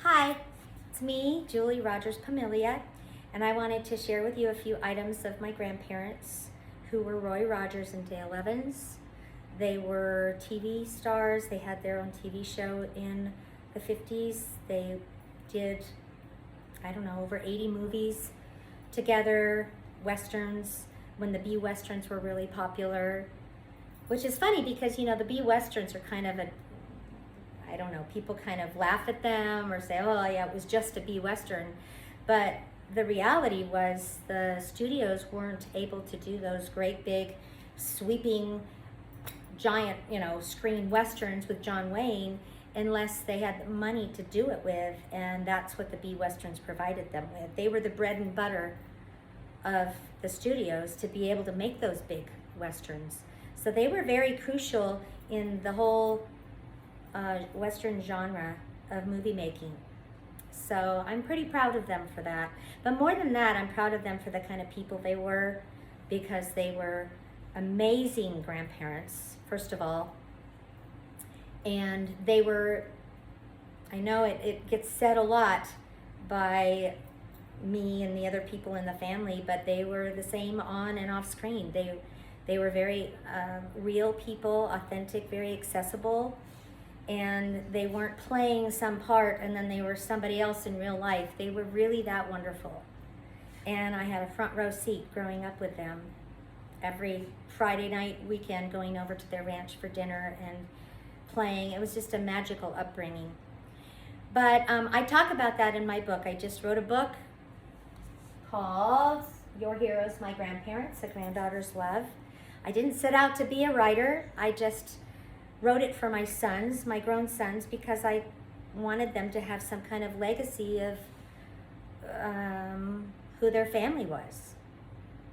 Hi, it's me, Julie Rogers Pomilia, and I wanted to share with you a few items of my grandparents who were Roy Rogers and Dale Evans. They were TV stars. They had their own TV show in the 50s. They did, I don't know, over 80 movies together, Westerns, when the B Westerns were really popular, which is funny because, the B Westerns are kind of I don't know, people kind of laugh at them or say, oh yeah, it was just a B Western. But the reality was the studios weren't able to do those great big sweeping giant, screen Westerns with John Wayne unless they had the money to do it with, and that's what the B Westerns provided them with. They were the bread and butter of the studios to be able to make those big Westerns. So they were very crucial in the whole Western genre of movie making. So I'm pretty proud of them for that. But more than that, I'm proud of them for the kind of people they were, because they were amazing grandparents, first of all. And they were, I know it gets said a lot by me and the other people in the family, but they were the same on and off screen. They were very real people, authentic, very accessible. And they weren't playing some part and then they were somebody else in real life. They were really that wonderful. And I had a front row seat growing up with them every Friday night, weekend, going over to their ranch for dinner and playing. It was just a magical upbringing. But I talk about that in my book. I just wrote a book called Your Heroes, My Grandparents, A Granddaughter's Love. I didn't set out to be a writer. I just wrote it for my sons, my grown sons, because I wanted them to have some kind of legacy of who their family was.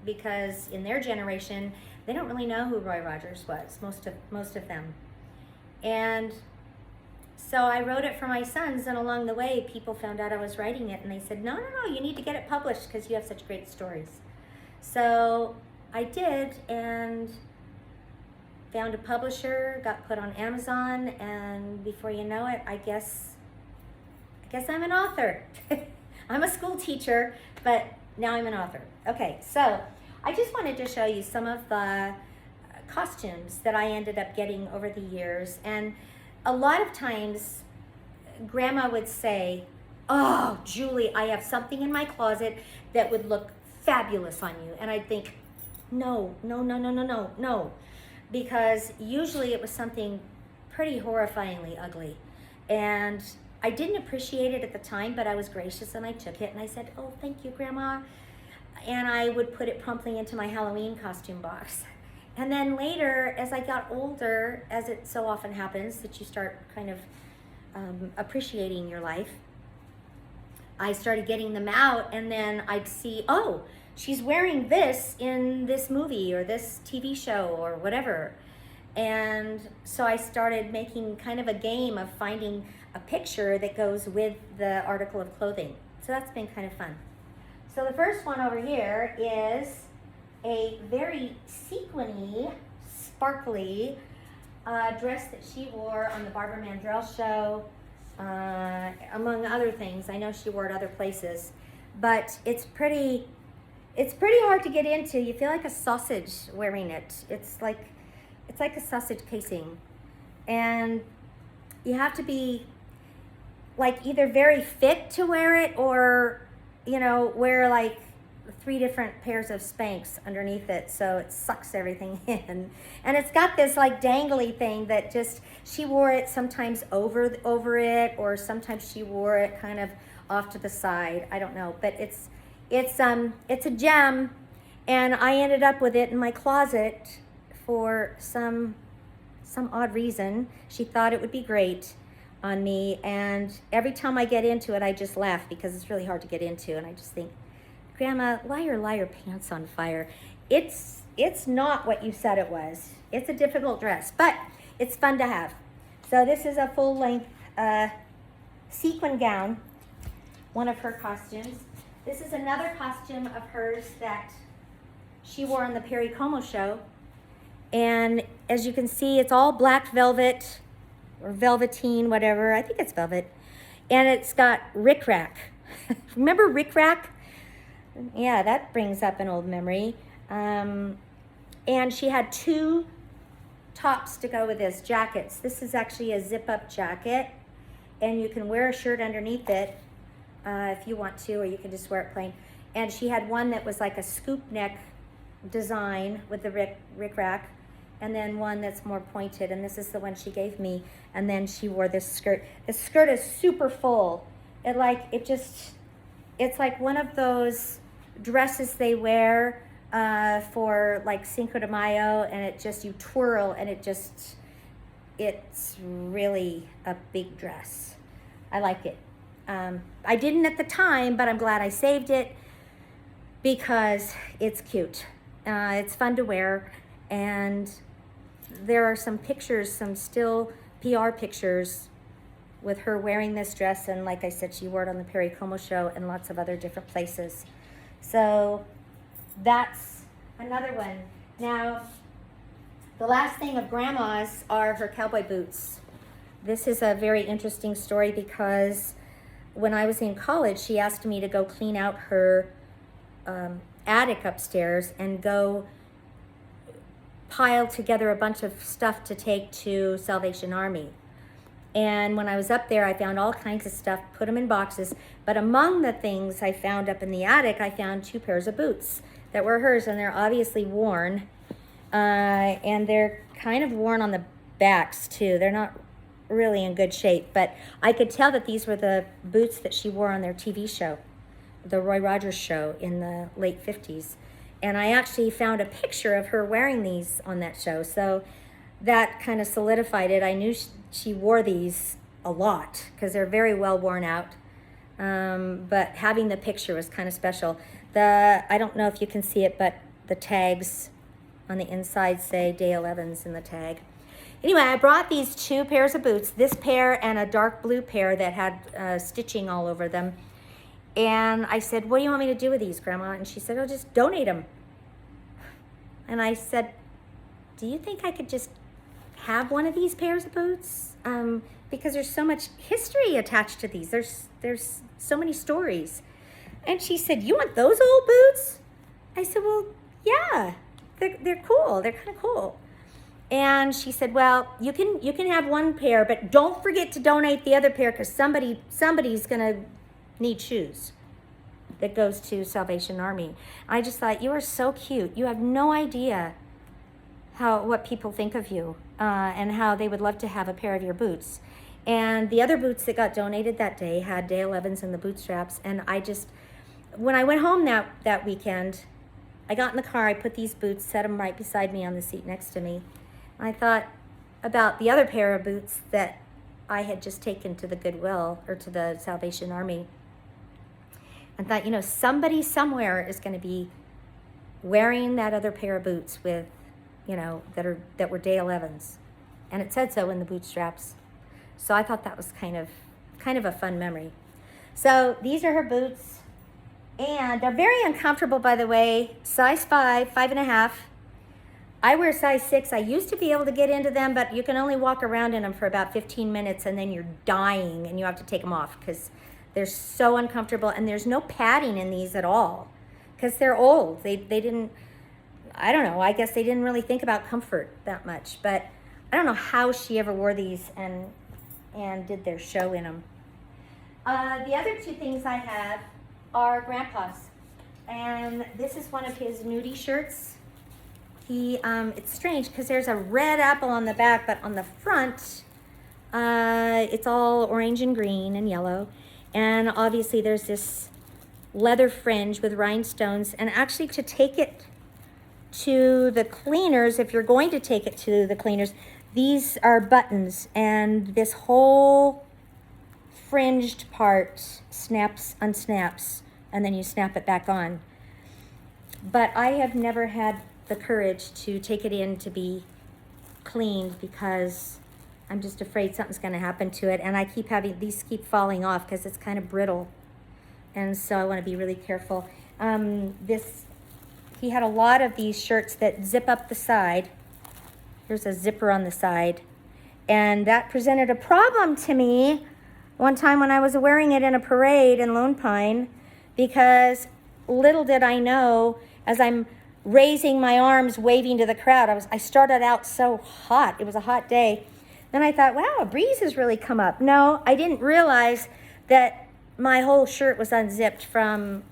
Because in their generation, they don't really know who Roy Rogers was, most of them. And so I wrote it for my sons, and along the way, people found out I was writing it, and they said, no, you need to get it published because you have such great stories. So I did, and found a publisher, got put on Amazon, and before you know it, I guess I'm an author. I'm a school teacher, but now I'm an author. Okay, so I just wanted to show you some of the costumes that I ended up getting over the years. And a lot of times, Grandma would say, oh, Julie, I have something in my closet that would look fabulous on you. And I'd think, no. Because usually it was something pretty horrifyingly ugly. And I didn't appreciate it at the time, but I was gracious and I took it and I said, oh, thank you, Grandma. And I would put it promptly into my Halloween costume box. And then later, as I got older, as it so often happens, that you start kind of appreciating your life, I started getting them out, and then I'd see, oh, she's wearing this in this movie or this TV show or whatever. And so I started making kind of a game of finding a picture that goes with the article of clothing. So that's been kind of fun. So the first one over here is a very sequiny, sparkly dress that she wore on the Barbara Mandrell show, among other things. I know she wore it other places, but it's pretty hard to get into. You feel like a sausage wearing it. It's like a sausage casing. And you have to be like either very fit to wear it or, wear like 3 different pairs of Spanx underneath it so it sucks everything in. And it's got this like dangly thing that just, she wore it sometimes over it, or sometimes she wore it kind of off to the side. I don't know, but it's a gem, and I ended up with it in my closet for some odd reason. She thought it would be great on me, and every time I get into it, I just laugh because it's really hard to get into, and I just think, Grandma, liar, liar, pants on fire. It's not what you said it was. It's a difficult dress, but it's fun to have. So this is a full-length sequin gown, one of her costumes. This is another costume of hers that she wore on the Perry Como show. And as you can see, it's all black velvet or velveteen, whatever. I think it's velvet. And it's got Rick Rack. Remember Rick Rack? Yeah, that brings up an old memory. And she had 2 tops to go with this, jackets. This is actually a zip-up jacket, and you can wear a shirt underneath it if you want to, or you can just wear it plain. And she had one that was like a scoop neck design with the Rick Rack, and then one that's more pointed, and this is the one she gave me. And then she wore this skirt. The skirt is super full. It's like one of those dresses they wear for like Cinco de Mayo, and it just, you twirl, and it's really a big dress. I like it. I didn't at the time, but I'm glad I saved it because it's cute. It's fun to wear, and there are some pictures, some still PR pictures with her wearing this dress, and like I said, she wore it on the Perry Como show and lots of other different places. So that's another one. Now, the last thing of Grandma's are her cowboy boots. This is a very interesting story because when I was in college, she asked me to go clean out her attic upstairs and go pile together a bunch of stuff to take to Salvation Army. And when I was up there, I found all kinds of stuff, put them in boxes. But among the things I found up in the attic, I found 2 pairs of boots that were hers, and they're obviously worn. And they're kind of worn on the backs too. They're not really in good shape, but I could tell that these were the boots that she wore on their TV show, the Roy Rogers show in the late 50s. And I actually found a picture of her wearing these on that show. So that kind of solidified it. I knew she wore these a lot because they're very well worn out. But having the picture was kind of special. I don't know if you can see it, but the tags on the inside say Dale Evans in the tag. Anyway, I brought these 2 pairs of boots, this pair and a dark blue pair that had stitching all over them. And I said, what do you want me to do with these, Grandma? And she said, oh, just donate them. And I said, do you think I could just have one of these pairs of boots? Because there's so much history attached to these. There's so many stories. And she said, you want those old boots? I said, well, yeah, they're cool. They're kind of cool. And she said, well, you can have one pair, but don't forget to donate the other pair because somebody's going to need shoes that goes to Salvation Army. I just thought, you are so cute. You have no idea what people think of you and how they would love to have a pair of your boots. And the other boots that got donated that day had Dale Evans and the bootstraps. And when I went home that weekend, I got in the car, I put these boots, set them right beside me on the seat next to me. I thought about the other pair of boots that I had just taken to the Goodwill or to the Salvation Army. And thought, somebody somewhere is going to be wearing that other pair of boots with, that were Dale Evans. And it said so in the bootstraps. So I thought that was kind of a fun memory. So these are her boots. And they're very uncomfortable, by the way. Size 5, 5.5. I wear size 6. I used to be able to get into them, but you can only walk around in them for about 15 minutes and then you're dying and you have to take them off because they're so uncomfortable, and there's no padding in these at all because they're old. They didn't, I don't know, I guess they didn't really think about comfort that much, but I don't know how she ever wore these and did their show in them. The other 2 things I have are Grandpa's, and this is one of his nudie shirts. It's strange because there's a red apple on the back, but on the front, it's all orange and green and yellow. And obviously there's this leather fringe with rhinestones. And actually to take it to the cleaners, if you're going to take it to the cleaners, these are buttons. And this whole fringed part unsnaps, and then you snap it back on. But I have never had the courage to take it in to be cleaned because I'm just afraid something's going to happen to it, and I keep having these keep falling off because it's kind of brittle, and so I want to be really careful. He had a lot of these shirts that zip up the side. Here's a zipper on the side, and that presented a problem to me one time when I was wearing it in a parade in Lone Pine, because little did I know, as I'm raising my arms, waving to the crowd, I started out so hot. It was a hot day. Then I thought, wow, a breeze has really come up. No, I didn't realize that my whole shirt was unzipped from,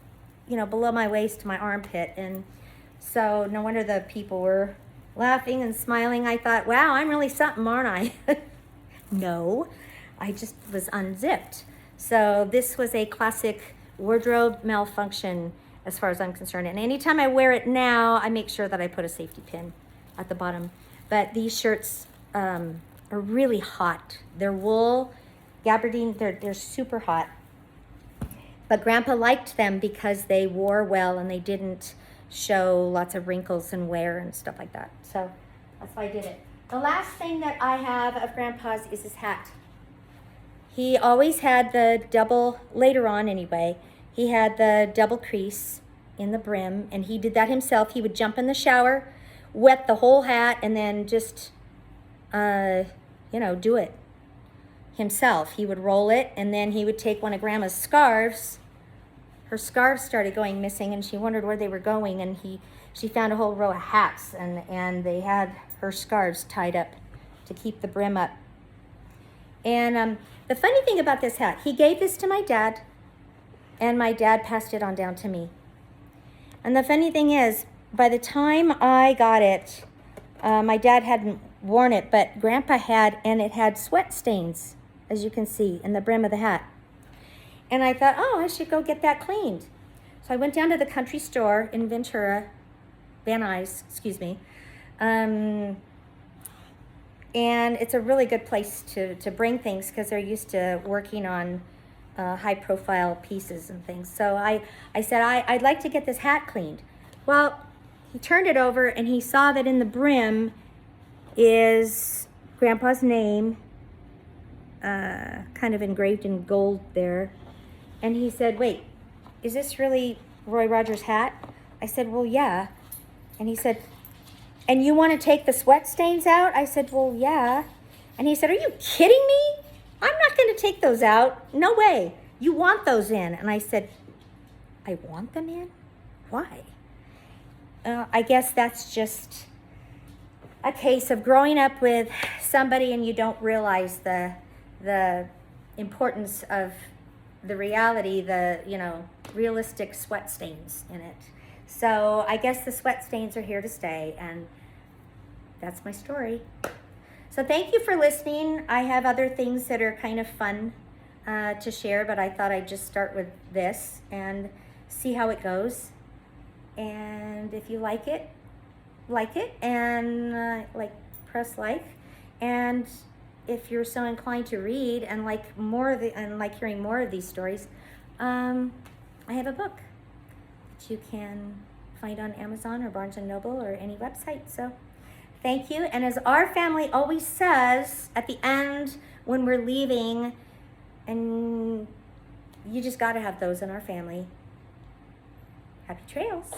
below my waist to my armpit. And so no wonder the people were laughing and smiling. I thought, wow, I'm really something, aren't I? No, I just was unzipped. So this was a classic wardrobe malfunction as far as I'm concerned. And anytime I wear it now, I make sure that I put a safety pin at the bottom. But these shirts are really hot. They're wool, gabardine, they're super hot. But Grandpa liked them because they wore well and they didn't show lots of wrinkles and wear and stuff like that. So that's why I did it. The last thing that I have of Grandpa's is his hat. He always had the double, later on anyway, he had the double crease in the brim, and he did that himself. He would jump in the shower, wet the whole hat, and then just, do it himself. He would roll it, and then he would take one of Grandma's scarves. Her scarves started going missing, and she wondered where they were going, and she found a whole row of hats, and they had her scarves tied up to keep the brim up. And the funny thing about this hat, he gave this to my dad, and my dad passed it on down to me. And the funny thing is, by the time I got it, my dad hadn't worn it, but Grandpa had, and it had sweat stains, as you can see, in the brim of the hat. And I thought, I should go get that cleaned. So I went down to the country store in Ventura, Van Nuys, excuse me. And it's a really good place to bring things because they're used to working on high-profile pieces and things. So I said, I'd like to get this hat cleaned. Well, he turned it over, and he saw that in the brim is Grandpa's name, kind of engraved in gold there. And he said, wait, is this really Roy Rogers' hat? I said, well, yeah. And he said, and you want to take the sweat stains out? I said, well, yeah. And he said, are you kidding me? I'm not going to take those out. No way. You want those in. And I said, I want them in? Why? I guess that's just a case of growing up with somebody and you don't realize the importance of the reality, realistic sweat stains in it. So I guess the sweat stains are here to stay, and that's my story. So thank you for listening. I have other things that are kind of fun to share, but I thought I'd just start with this and see how it goes. And if you like it, and press like. And if you're so inclined to read and like hearing more of these stories, I have a book that you can find on Amazon or Barnes & Noble or any website. So thank you. And as our family always says at the end when we're leaving, and you just got to have those in our family, happy trails.